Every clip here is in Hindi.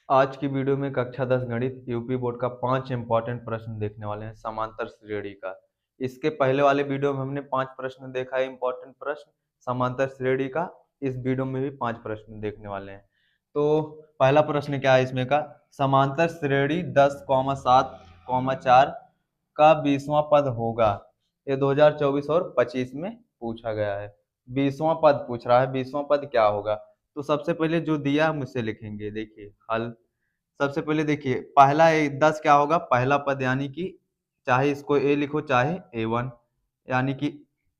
आज की वीडियो में कक्षा 10 गणित यूपी बोर्ड का 5 इंपॉर्टेंट प्रश्न देखने वाले हैं समांतर श्रेणी का। इसके पहले वाले वीडियो में हमने 5 प्रश्न देखा है इंपॉर्टेंट प्रश्न समांतर श्रेणी का। इस वीडियो में भी 5 प्रश्न देखने वाले हैं। तो पहला प्रश्न क्या है इसमें का, समांतर श्रेणी 10,7,4 का 20वां पद होगा। ये 2024 और 25 में पूछा गया है। 20वां पद पूछ रहा है, 20वां पद क्या होगा। तो सबसे पहले जो दिया हम उसे लिखेंगे। देखिए हल, सबसे पहले देखिए पहला 10 क्या होगा, पहला पद यानी कि चाहे इसको ए लिखो चाहे ए वन, यानी कि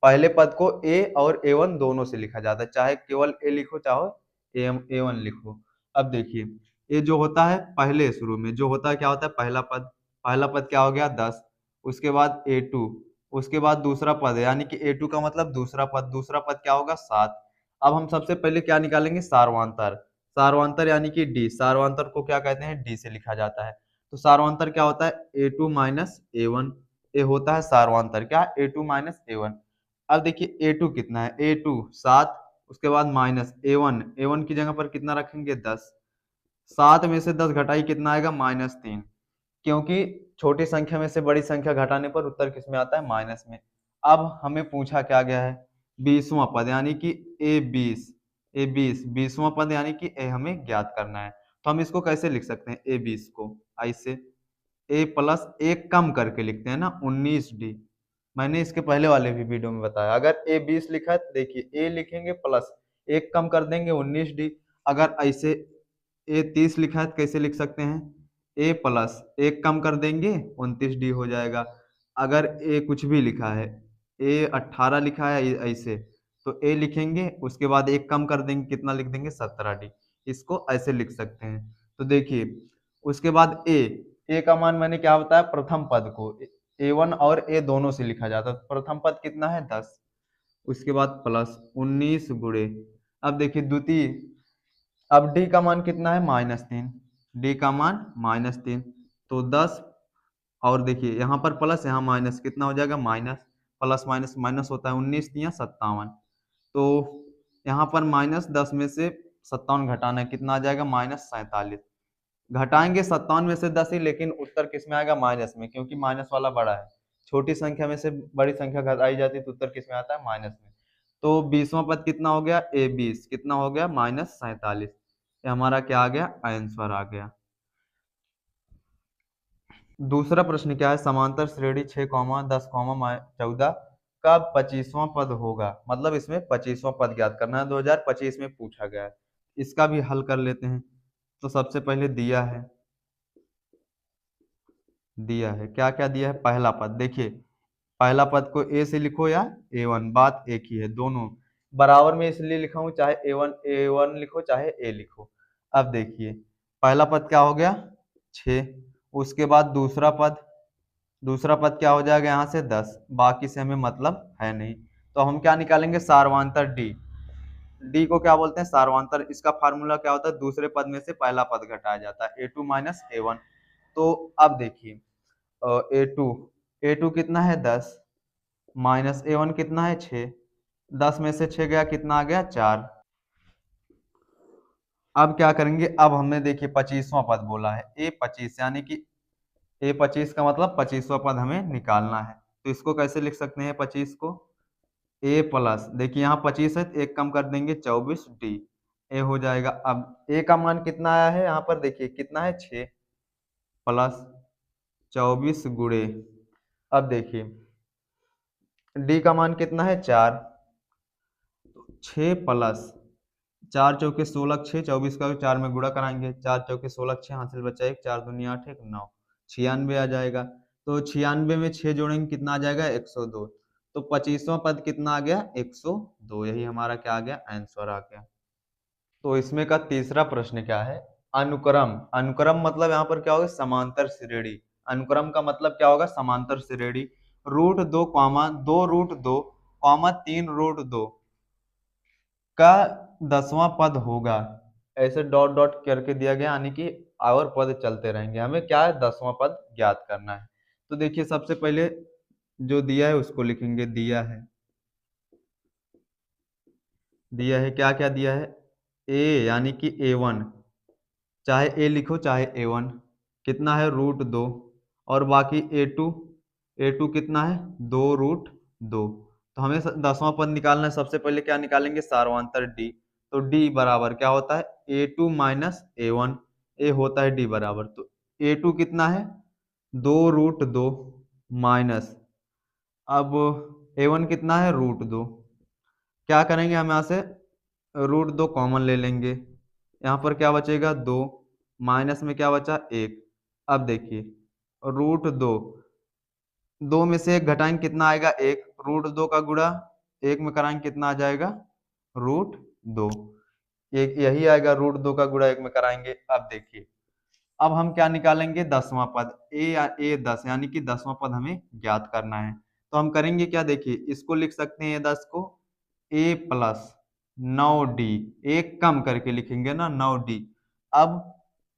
पहले पद को ए और ए वन दोनों से लिखा जाता है, चाहे केवल ए लिखो चाहे ए वन लिखो। अब देखिए ये जो होता है पहले शुरू में जो होता है क्या होता है, पहला पद क्या हो गया 10, उसके बाद ए टू, उसके बाद दूसरा पद यानी कि ए टू का मतलब दूसरा पद क्या होगा 7। अब हम सबसे पहले क्या निकालेंगे, सारवांतर। सारवांतर यानी कि डी, सारवांतर को क्या कहते हैं, डी से लिखा जाता है। तो सारवांतर क्या होता है, ए टू माइनस ए वन। ये होता है सारवांतर क्या, ए टू माइनस ए वन। अब देखिए ए टू कितना है, ए टू 7, उसके बाद माइनस ए वन की जगह पर कितना रखेंगे 10। 7 में से 10 घटाई कितना आएगा, -3। क्योंकि छोटी संख्या में से बड़ी संख्या घटाने पर उत्तर किस में आता है, माइनस में। अब हमें पूछा क्या गया है, 20वां पद यानी कि ए 20 20वां पद यानी कि ए हमें ज्ञात करना है। तो हम इसको कैसे लिख सकते हैं, ए 20 को ऐसे ए प्लस एक कम करके लिखते हैं ना, 19 डी। मैंने इसके पहले वाले भी वीडियो में बताया, अगर ए 20 लिखा है तो देखिए ए लिखेंगे प्लस एक कम कर देंगे 19 डी। अगर ऐसे ए 30 लिखा है तो कैसे लिख सकते हैं, ए प्लस एक कम कर देंगे 29 डी हो जाएगा। अगर ए कुछ भी लिखा है, ए 18 लिखा है ऐसे, तो ए लिखेंगे उसके बाद एक कम कर देंगे, कितना लिख देंगे 17 डी। इसको ऐसे लिख सकते हैं। तो देखिए उसके बाद ए का मान मैंने क्या बताया, प्रथम पद को ए वन और ए दोनों से लिखा जाता है। प्रथम पद कितना है 10, उसके बाद प्लस 19 गुणे, अब देखिए द्वितीय, अब डी का मान कितना है -3, डी का मान -3। तो 10 और देखिए यहाँ पर प्लस यहाँ माइनस, कितना हो जाएगा माइनस, प्लस माइनस माइनस होता है, 19 दिया 57। तो यहाँ पर -10 में से 57 घटाना है, कितना आ जाएगा -47। घटाएंगे 57 में से 10 ही, लेकिन उत्तर किस में आएगा, माइनस में, क्योंकि माइनस वाला बड़ा है। छोटी संख्या में से बड़ी संख्या घटाई जाती है तो उत्तर किस में आता है, माइनस में। तो 20वां पद कितना हो गया, ए 20 कितना हो गया -47। ये हमारा क्या आ गया, आंसर आ गया। दूसरा प्रश्न क्या है, समांतर श्रेणी 6,10,14 का 25वां पद होगा। मतलब इसमें 25वां पद ज्ञात करना है, 2025 में पूछा गया है। इसका भी हल कर लेते हैं। तो सबसे पहले दिया है क्या क्या दिया है, पहला पद देखिए, पहला पद को ए से लिखो या ए वन, बात एक ही है, दोनों बराबर में इसलिए लिखा हूं, चाहे ए वन लिखो चाहे ए लिखो। अब देखिए पहला पद क्या हो गया 6, उसके बाद दूसरा पद क्या हो जाएगा यहाँ से 10, बाकी से हमें मतलब है नहीं। तो हम क्या निकालेंगे, सारवांतर डी। डी को क्या बोलते हैं, सारवांतर। इसका फार्मूला क्या होता है, दूसरे पद में से पहला पद घटाया जाता है, ए टू माइनस ए वन। तो अब देखिए ए टू कितना है 10, माइनस ए वन कितना है 6, 10 में से 6 गया कितना आ गया 4। अब क्या करेंगे, अब हमने देखिए 25वां पद बोला है ए 25, यानी कि ए 25 का मतलब 25वां पद हमें निकालना है। तो इसको कैसे लिख सकते हैं 25 को, ए प्लस देखिए यहाँ 25 है तो एक कम कर देंगे 24 डी, ए हो जाएगा। अब ए का मान कितना आया है, यहाँ पर देखिए कितना है 6 प्लस 24 गुणे, अब देखिए डी का मान कितना है 4, 6 प्लस 4 चौके 16, 6 24 का 4 में गुणा कराएंगे, 4 चौके 16, 6 हासिल बचा 1, 4 दूनी 8, 1 9, 96 आ जाएगा। तो 96 में 6 जोड़ेंगे कितना आ जाएगा 102। तो 25वां पद कितना आ गया 102, यही हमारा क्या आ गया, आंसर आ गया। तो इसमें का तीसरा प्रश्न क्या है, अनुक्रम। अनुक्रम मतलब यहाँ पर क्या होगा, समांतर श्रेणी। अनुक्रम का मतलब क्या होगा, समांतर श्रेणी। √2, 3 √2 का 10वां पद होगा। ऐसे डॉट डॉट करके दिया गया, यानी कि और पद चलते रहेंगे, हमें क्या है 10वां पद ज्ञात करना है। तो देखिए सबसे पहले जो दिया है उसको लिखेंगे, दिया है क्या क्या दिया है, ए यानी कि ए वन, चाहे ए लिखो चाहे A1, कितना है √2, और बाकी A2 कितना है 2√2। तो हमें 10वां पद निकालना है। सबसे पहले क्या निकालेंगे, सार्वधातुक डी। तो डी बराबर क्या होता है A2 माइनस A1, ए होता है डी बराबर, तो A2 कितना है 2√2 माइनस, अब A1 कितना है √2। क्या करेंगे, हम यहाँ से √2 कॉमन ले लेंगे, यहाँ पर क्या बचेगा 2, माइनस में क्या बचा 1। अब देखिए √2, 2 में से 1 घटाएंगे कितना आएगा 1, √2 का गुणा 1 में कराएंगे कितना आ जाएगा √2, एक यही आएगा, √2 का गुणा 1 में कराएंगे। अब देखिए अब हम क्या निकालेंगे 10वां पद, ए 10, यानी कि 10वां पद हमें ज्ञात करना है। तो हम करेंगे क्या, देखिए इसको लिख सकते हैं A10 को a प्लस 9d, एक कम करके लिखेंगे ना 9d। अब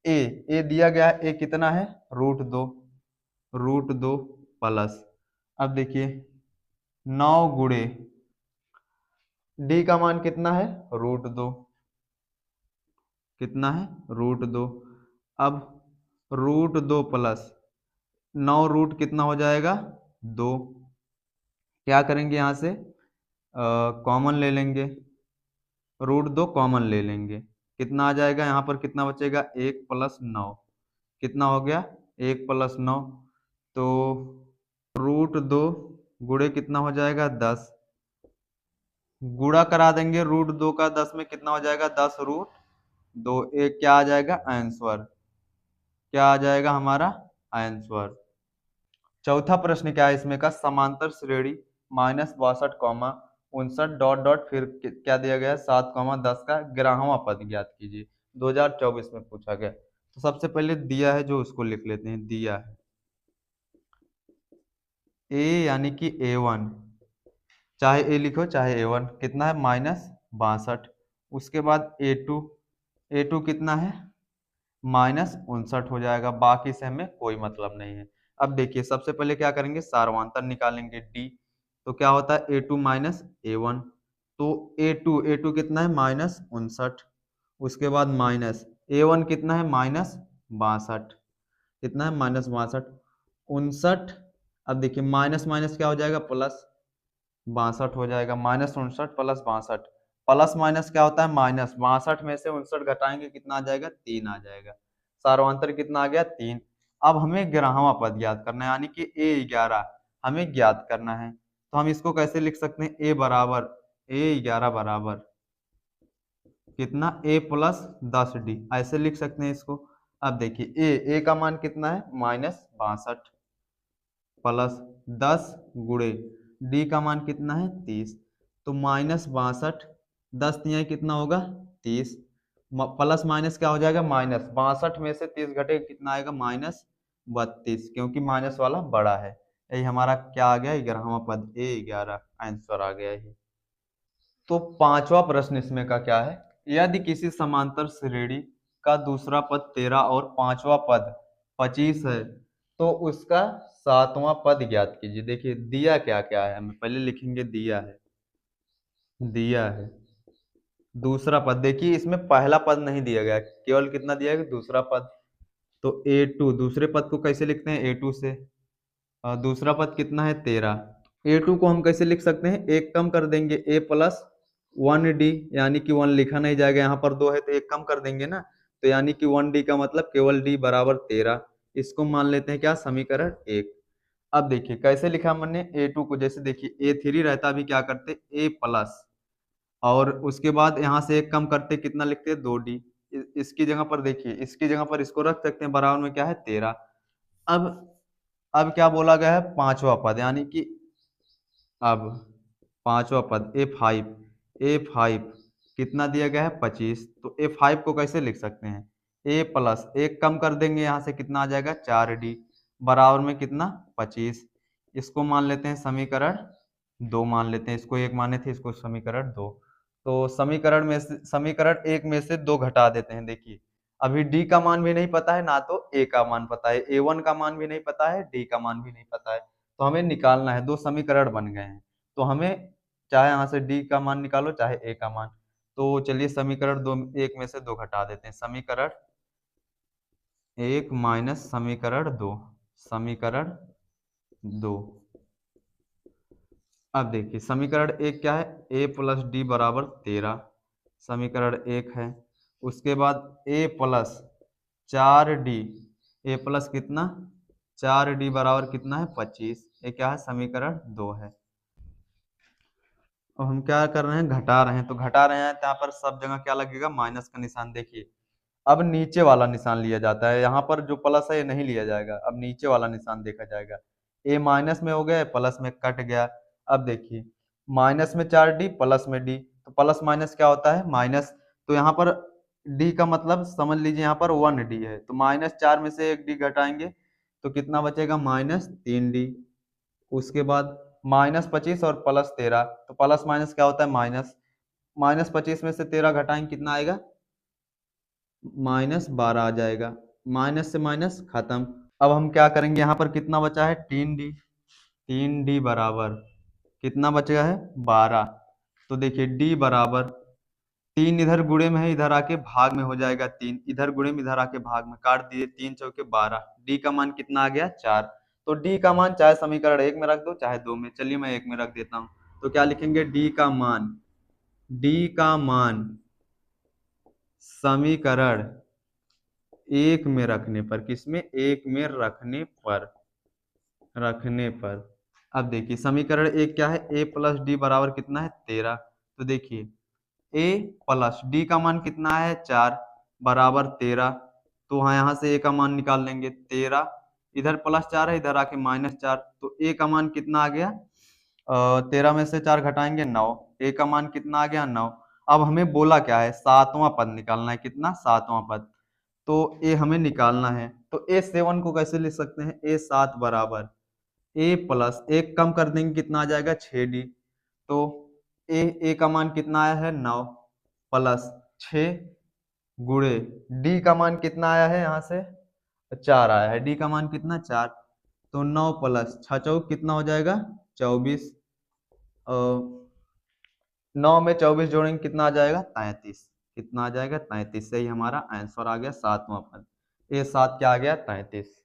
ए दिया गया है, ए कितना है √2 प्लस, अब देखिए 9 गुणे डी का मान कितना है √2, कितना है √2। अब √2 प्लस 9 रूट कितना हो जाएगा 2, क्या करेंगे यहाँ से कॉमन ले लेंगे, √2 कॉमन ले लेंगे, कितना आ जाएगा, यहाँ पर कितना बचेगा 1 प्लस 9, कितना हो गया 1 प्लस 9, तो √2 गुणे कितना हो जाएगा 10, गुणा करा देंगे √2 का 10 में कितना हो जाएगा 10√2, एक क्या आ जाएगा आंसर, क्या आ जाएगा हमारा आंसर। चौथा प्रश्न क्या है इसमें का, समांतर श्रेणी -62, डॉट डॉट फिर क्या दिया गया 7, 10 का 11वां पद ज्ञात कीजिए, 2024 में पूछा गया। तो सबसे पहले दिया है जो उसको लिख लेते हैं, दिया है ए यानी कि A1, चाहे ए लिखो चाहे A1, कितना है -62, उसके बाद A2 कितना है -59 हो जाएगा, बाकी से हमें कोई मतलब नहीं है। अब देखिए सबसे पहले क्या करेंगे, सार्वधातुक निकालेंगे डी, तो क्या होता है A2 माइनस A1, तो A2 कितना है -59, उसके बाद माइनस A1 कितना है -62, कितना है -62, 59। अब देखिए माइनस माइनस क्या हो जाएगा प्लस, 62 हो जाएगा, -59 प्लस 62, प्लस माइनस क्या होता है माइनस, 62 में से 59 घटाएंगे कितना आ जाएगा 3 आ जाएगा, सार्वधातुक कितना आ गया 3। अब हमें 11वां पद ज्ञात करना है, यानी कि A11 हमें ज्ञात करना है। तो हम इसको कैसे लिख सकते हैं, A11 बराबर कितना A प्लस 10d, ऐसे लिख सकते हैं इसको। अब देखिए ए का मान कितना है -62 प्लस 10 गुणे डी का मान कितना है 30, तो -62, 10 तिहाई कितना होगा 30, प्लस माइनस क्या हो जाएगा माइनस, 62 में से 30 घटे कितना आएगा -32, क्योंकि माइनस वाला बड़ा है। यही हमारा क्या आ गया 11वां पद, A11 आंसर आ गया है। तो 5वां प्रश्न इसमें का क्या है, यदि किसी समांतर श्रेणी का दूसरा पद 13 और 5वां पद 25 है, तो उसका 7वां पद ज्ञात कीजिए। देखिए दिया क्या क्या है, हमें पहले लिखेंगे दिया है दूसरा पद, देखिए इसमें पहला पद नहीं दिया गया, केवल कितना दिया गया दूसरा पद। तो A2, दूसरे पद को कैसे लिखते हैं A2 से, दूसरा पद कितना है 13, A2 को हम कैसे लिख सकते हैं, एक कम कर देंगे A प्लस 1d, यानी कि 1 लिखा नहीं जाएगा, यहाँ पर 2 है तो एक कम कर देंगे ना, तो यानी कि 1d का मतलब केवल d बराबर 13, इसको मान लेते हैं क्या समीकरण 1। अब देखिए कैसे लिखा हमने A2 को, जैसे देखिए A3 रहता अभी क्या करते A प्लस, और उसके बाद यहाँ से एक कम करते कितना लिखते हैं 2d, इसकी जगह पर देखिए, इसकी जगह पर इसको रख सकते हैं, बराबर में क्या है 13। अब अब क्या बोला गया है 5वां पद, यानी कि अब 5वां पद A5 कितना दिया गया है 25, तो A5 को कैसे लिख सकते हैं A प्लस, एक कम कर देंगे यहाँ से कितना आ जाएगा 4d, बराबर में कितना 25, इसको मान लेते हैं समीकरण 2 मान लेते हैं, इसको 1 माने थे, इसको समीकरण 2। तो समीकरण 1 में से 2 घटा देते हैं। देखिए अभी d का मान भी नहीं पता है, ना तो a का मान पता है, A1 का मान भी नहीं पता है, d का मान भी नहीं पता है, तो हमें निकालना है। 2 समीकरण बन गए हैं, तो हमें चाहे यहाँ से d का मान निकालो चाहे a का मान। तो चलिए समीकरण 1 में से 2 घटा देते हैं, समीकरण 1 माइनस समीकरण 2, समीकरण 2। अब देखिए समीकरण एक क्या है, a प्लस डी बराबर 13, समीकरण एक है। उसके बाद a plus 4d, a plus कितना 4d बराबर कितना है 25, ये क्या है समीकरण 2 है। अब हम क्या कर रहे हैं, घटा रहे हैं, तो घटा रहे हैं तो यहाँ पर सब जगह क्या लगेगा, माइनस का निशान। देखिए अब नीचे वाला निशान लिया जाता है, यहाँ पर जो प्लस है ये नहीं लिया जाएगा, अब नीचे वाला निशान देखा जाएगा। ए माइनस में हो गया, प्लस में कट गया। अब देखिए माइनस में 4d, प्लस में d, तो प्लस माइनस क्या होता है माइनस, तो यहाँ पर d का मतलब समझ लीजिए यहाँ पर 1d है, तो -4 में से एक d घटाएंगे तो कितना बचेगा -3d। उसके बाद -25 और +13, तो प्लस माइनस क्या होता है माइनस, -25 में से 13 घटाएंगे कितना आएगा -12 आ जाएगा, माइनस से माइनस खत्म। अब हम क्या करेंगे, यहाँ पर कितना बचा है 3d, 3d बराबर कितना बचेगा है 12। तो देखिए d बराबर 3 इधर गुणे में है, इधर आके भाग में हो जाएगा, 3 इधर गुणे में इधर आके भाग में, काट दिए 3 चौके 12, d का मान कितना आ गया 4। तो d का मान चाहे समीकरण एक में रख दो चाहे दो में, चलिए मैं एक में रख देता हूँ। तो क्या लिखेंगे, d का मान समीकरण एक में रखने पर, किसमें एक में रखने पर अब देखिए समीकरण एक क्या है, a प्लस डी बराबर कितना है 13। तो देखिए a प्लस डी का मान कितना है 4 बराबर 13, तो हाँ यहाँ से a का मान निकाल लेंगे 13, इधर +4 है इधर आके -4, तो a का मान कितना आ गया 13 में से 4 घटाएंगे 9, a का मान कितना आ गया 9। अब हमें बोला क्या है, सातवां पद निकालना है, कितना सातवां पद, तो a हमें निकालना है। तो a7 को कैसे लिख सकते हैं, a7 बराबर a प्लस एक कम कर देंगे कितना आ जाएगा 6d, तो a का मान कितना आया है 9 प्लस 6 गुणे d का मान कितना आया है यहाँ से 4 आया है, d का मान कितना 4, तो 9 प्लस 6 चौक कितना हो जाएगा 24, 9 में 24 जोड़ेंगे कितना आ जाएगा 33, कितना आ जाएगा 33, सही हमारा आंसर आ गया सातवां पद, a7 क्या आ गया 33।